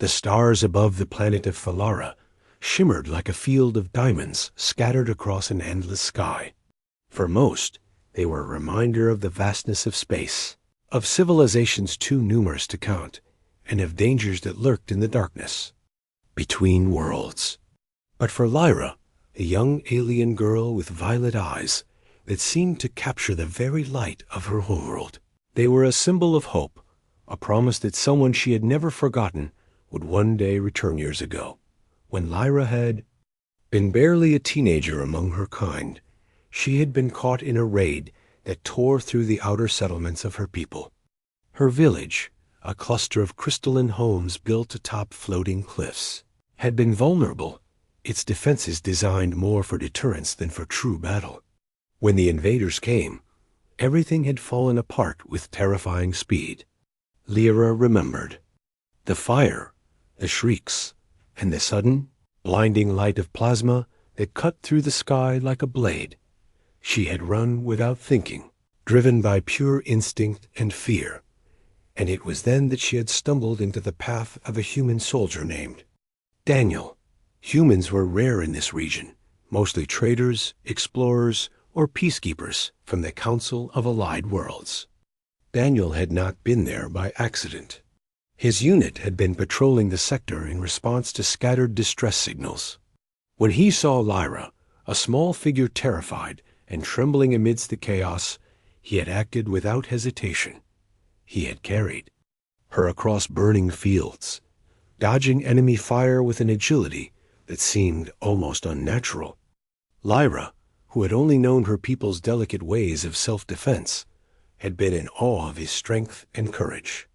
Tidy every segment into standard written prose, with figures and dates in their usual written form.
The stars above the planet of Falara shimmered like a field of diamonds scattered across an endless sky. For most, they were a reminder of the vastness of space, of civilizations too numerous to count, and of dangers that lurked in the darkness between worlds. But for Lyra, a young alien girl with violet eyes that seemed to capture the very light of her homeworld, they were a symbol of hope, a promise that someone she had never forgotten would one day return years ago, when Lyra had been barely a teenager among her kind. She had been caught in a raid that tore through the outer settlements of her people. Her village, a cluster of crystalline homes built atop floating cliffs, had been vulnerable, its defenses designed more for deterrence than for true battle. When the invaders came, everything had fallen apart with terrifying speed. Lyra remembered the fire, the shrieks, and the sudden, blinding light of plasma that cut through the sky like a blade. She had run without thinking, driven by pure instinct and fear, and it was then that she had stumbled into the path of a human soldier named Daniel. Humans were rare in this region, mostly traders, explorers, or peacekeepers from the Council of Allied Worlds. Daniel had not been there by accident. His unit had been patrolling the sector in response to scattered distress signals. When he saw Lyra, a small figure terrified and trembling amidst the chaos, he had acted without hesitation. He had carried her across burning fields, dodging enemy fire with an agility that seemed almost unnatural. Lyra, who had only known her people's delicate ways of self-defense, had been in awe of his strength and courage.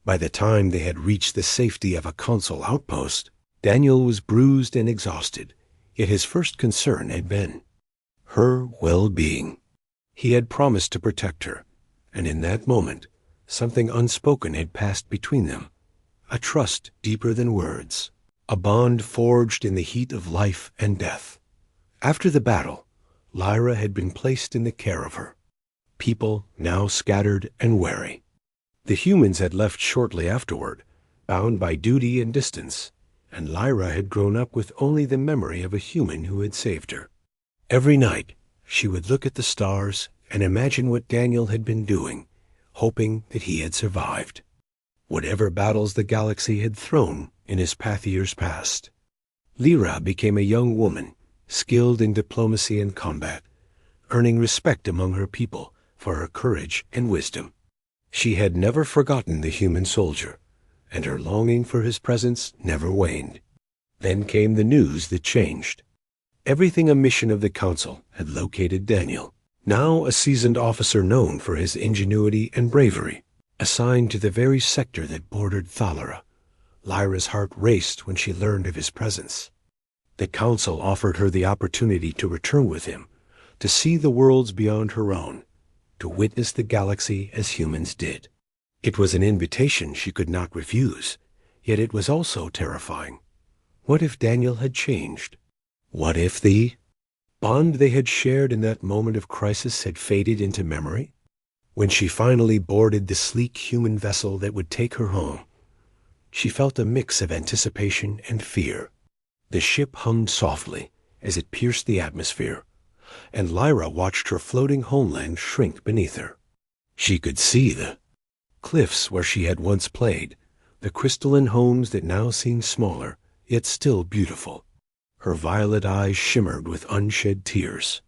By the time they had reached the safety of a council outpost, Daniel was bruised and exhausted, yet his first concern had been her well-being. He had promised to protect her, and in that moment, something unspoken had passed between them, a trust deeper than words, a bond forged in the heat of life and death. After the battle, Lyra had been placed in the care of her people, now scattered and wary. The humans had left shortly afterward, bound by duty and distance, and Lyra had grown up with only the memory of a human who had saved her. Every night, she would look at the stars and imagine what Daniel had been doing, hoping that he had survived whatever battles the galaxy had thrown in his path years past. Lyra became a young woman, skilled in diplomacy and combat, earning respect among her people for her courage and wisdom. She had never forgotten the human soldier, and her longing for his presence never waned. Then came the news that changed. Everything a mission of the Council had located Daniel, now a seasoned officer known for his ingenuity and bravery, assigned to the very sector that bordered Thalara. Lyra's heart raced when she learned of his presence. The Council offered her the opportunity to return with him, to see the worlds beyond her own, to witness the galaxy as humans did. It was an invitation she could not refuse, yet it was also terrifying. What if Daniel had changed? What if the bond they had shared in that moment of crisis had faded into memory? When she finally boarded the sleek human vessel that would take her home, she felt a mix of anticipation and fear. The ship hummed softly as it pierced the atmosphere, and Lyra watched her floating homeland shrink beneath her. She could see the cliffs where she had once played, the crystalline homes that now seemed smaller, yet still beautiful. Her violet eyes shimmered with unshed tears.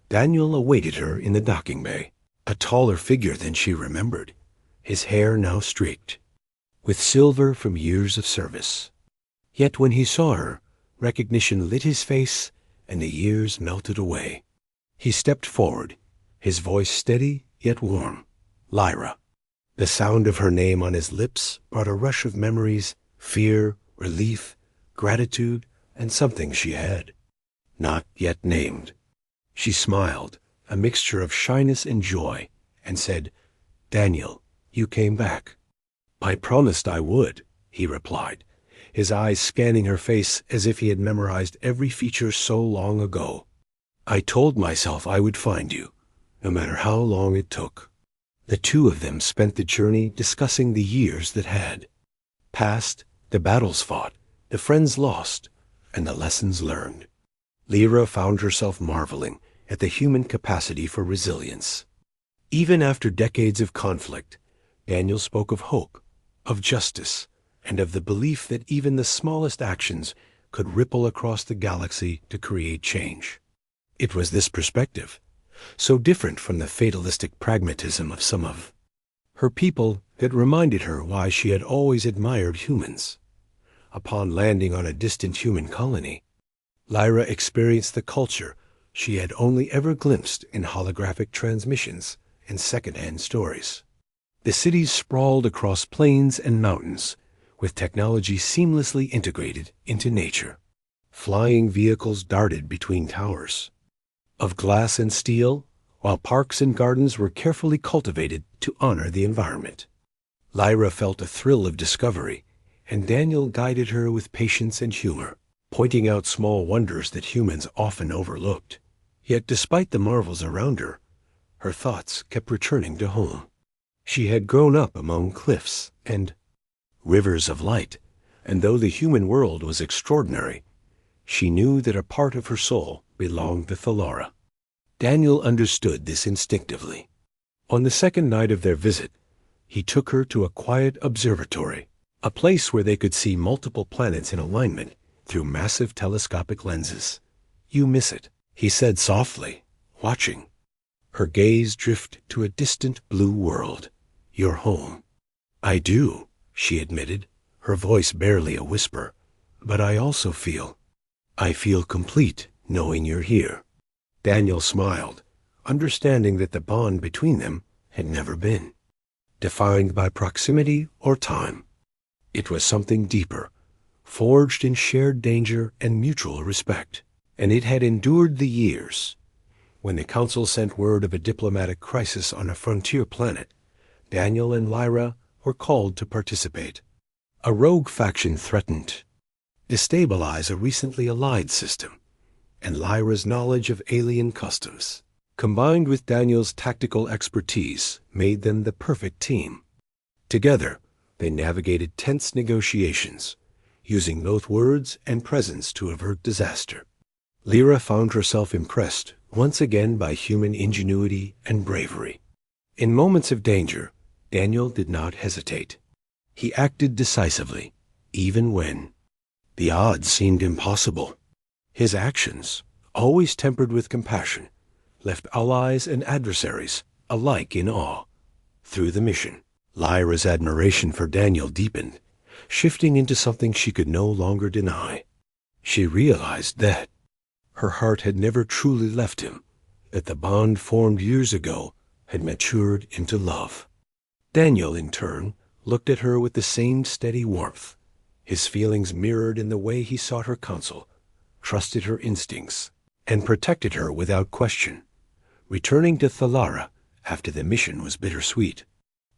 Daniel awaited her in the docking bay, a taller figure than she remembered, his hair now streaked with silver from years of service. Yet when he saw her, recognition lit his face and the years melted away. He stepped forward, his voice steady yet warm. Lyra. The sound of her name on his lips brought a rush of memories, fear, relief, gratitude, and something she had not yet named. She smiled, a mixture of shyness and joy, and said, "Daniel, you came back." "I promised I would," he replied, his eyes scanning her face as if he had memorized every feature so long ago. "I told myself I would find you, no matter how long it took." The two of them spent the journey discussing the years that had passed, The battles fought, the friends lost, and the lessons learned. Lyra found herself marveling at the human capacity for resilience. Even after decades of conflict, Daniel spoke of hope, of justice, and of the belief that even the smallest actions could ripple across the galaxy to create change. It was this perspective, so different from the fatalistic pragmatism of some of her people, that reminded her why she had always admired humans. Upon landing on a distant human colony, Lyra experienced the culture she had only ever glimpsed in holographic transmissions and second-hand stories. The cities sprawled across plains and mountains, with technology seamlessly integrated into nature. Flying vehicles darted between towers of glass and steel, while parks and gardens were carefully cultivated to honor the environment. Lyra felt a thrill of discovery, and Daniel guided her with patience and humor, pointing out small wonders that humans often overlooked. Yet despite the marvels around her, her thoughts kept returning to home. She had grown up among cliffs and rivers of light, and though the human world was extraordinary, she knew that a part of her soul belonged to Thallara. Daniel understood this instinctively. On the second night of their visit, he took her to a quiet observatory, a place where they could see multiple planets in alignment through massive telescopic lenses. "You miss it," he said softly, watching her gaze drift to a distant blue world. "Your home." "I do," she admitted, her voice barely a whisper. "But I also I feel complete knowing you're here." Daniel smiled, understanding that the bond between them had never been defined by proximity or time. It was something deeper, forged in shared danger and mutual respect, and it had endured the years. When the Council sent word of a diplomatic crisis on a frontier planet, Daniel and Lyra were called to participate. A rogue faction threatened to destabilize a recently allied system, and Lyra's knowledge of alien customs, combined with Daniel's tactical expertise, made them the perfect team. Together, they navigated tense negotiations, using both words and presence to avert disaster. Lyra found herself impressed once again by human ingenuity and bravery. In moments of danger, Daniel did not hesitate. He acted decisively, even when the odds seemed impossible. His actions, always tempered with compassion, left allies and adversaries alike in awe. Through the mission, Lyra's admiration for Daniel deepened, shifting into something she could no longer deny. She realized that her heart had never truly left him, that the bond formed years ago had matured into love. Daniel, in turn, looked at her with the same steady warmth, his feelings mirrored in the way he sought her counsel, trusted her instincts, and protected her without question. Returning to Thallara after the mission was bittersweet.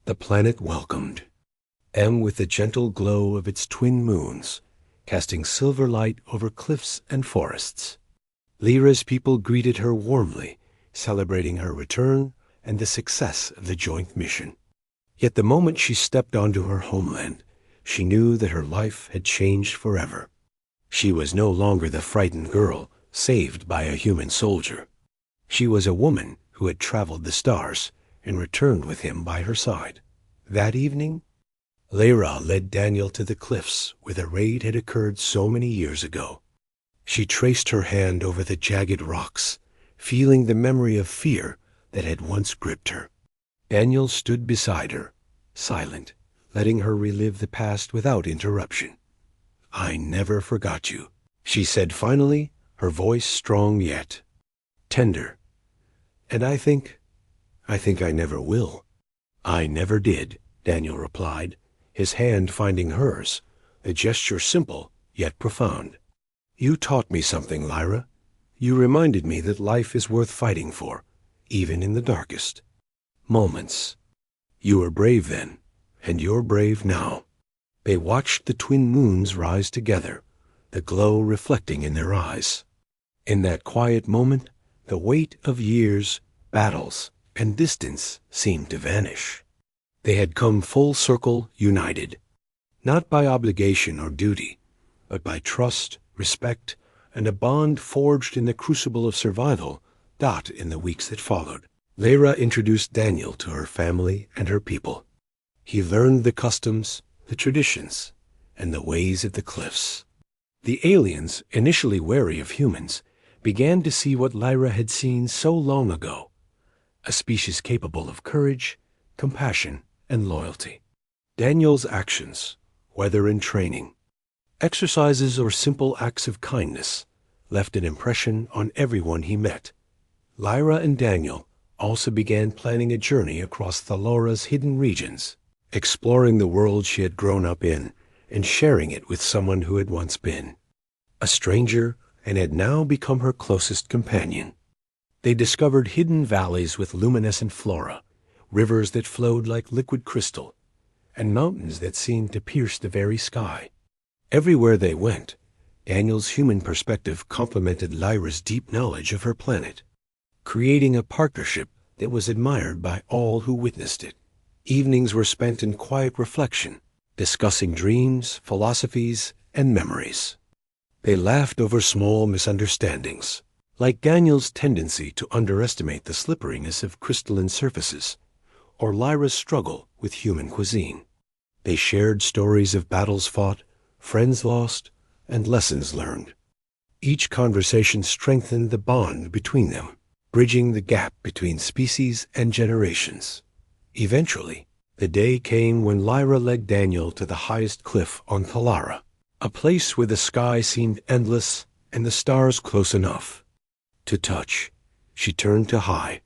The planet welcomed them with the gentle glow of its twin moons, casting silver light over cliffs and forests. Lyra's people greeted her warmly, celebrating her return and the success of the joint mission. Yet the moment she stepped onto her homeland, she knew that her life had changed forever. She was no longer the frightened girl saved by a human soldier. She was a woman who had traveled the stars and returned with him by her side. That evening, Lyra led Daniel to the cliffs where the raid had occurred so many years ago. She traced her hand over the jagged rocks, feeling the memory of fear that had once gripped her. Daniel stood beside her, silent, letting her relive the past without interruption. "I never forgot you," she said finally, her voice strong yet tender. "And I think I never will." "I never did," Daniel replied, his hand finding hers, the gesture simple yet profound. "You taught me something, Lyra. You reminded me that life is worth fighting for, even in the darkest moments. You were brave then, and you're brave now." They watched the twin moons rise together, the glow reflecting in their eyes. In that quiet moment, the weight of years, battles, and distance seemed to vanish. They had come full circle, united. not by obligation or duty, but by trust, respect, and a bond forged in the crucible of survival, in the weeks that followed. Lyra introduced Daniel to her family and her people. He learned the customs, the traditions, and the ways of the cliffs. The aliens, initially wary of humans, began to see what Lyra had seen so long ago, a species capable of courage, compassion, and loyalty. Daniel's actions, whether in training, exercises, or simple acts of kindness, left an impression on everyone he met. Lyra and Daniel also began planning a journey across Thalora's hidden regions, exploring the world she had grown up in and sharing it with someone who had once been a stranger and had now become her closest companion. They discovered hidden valleys with luminescent flora, rivers that flowed like liquid crystal, and mountains that seemed to pierce the very sky. Everywhere they went, Daniel's human perspective complemented Lyra's deep knowledge of her planet, creating a partnership that was admired by all who witnessed it. Evenings were spent in quiet reflection, discussing dreams, philosophies, and memories. They laughed over small misunderstandings, like Daniel's tendency to underestimate the slipperiness of crystalline surfaces, or Lyra's struggle with human cuisine. They shared stories of battles fought, friends lost, and lessons learned. Each conversation strengthened the bond between them, bridging the gap between species and generations. Eventually, the day came when Lyra led Daniel to the highest cliff on Thalara, a place where the sky seemed endless and the stars close enough to touch. She turned to Hai,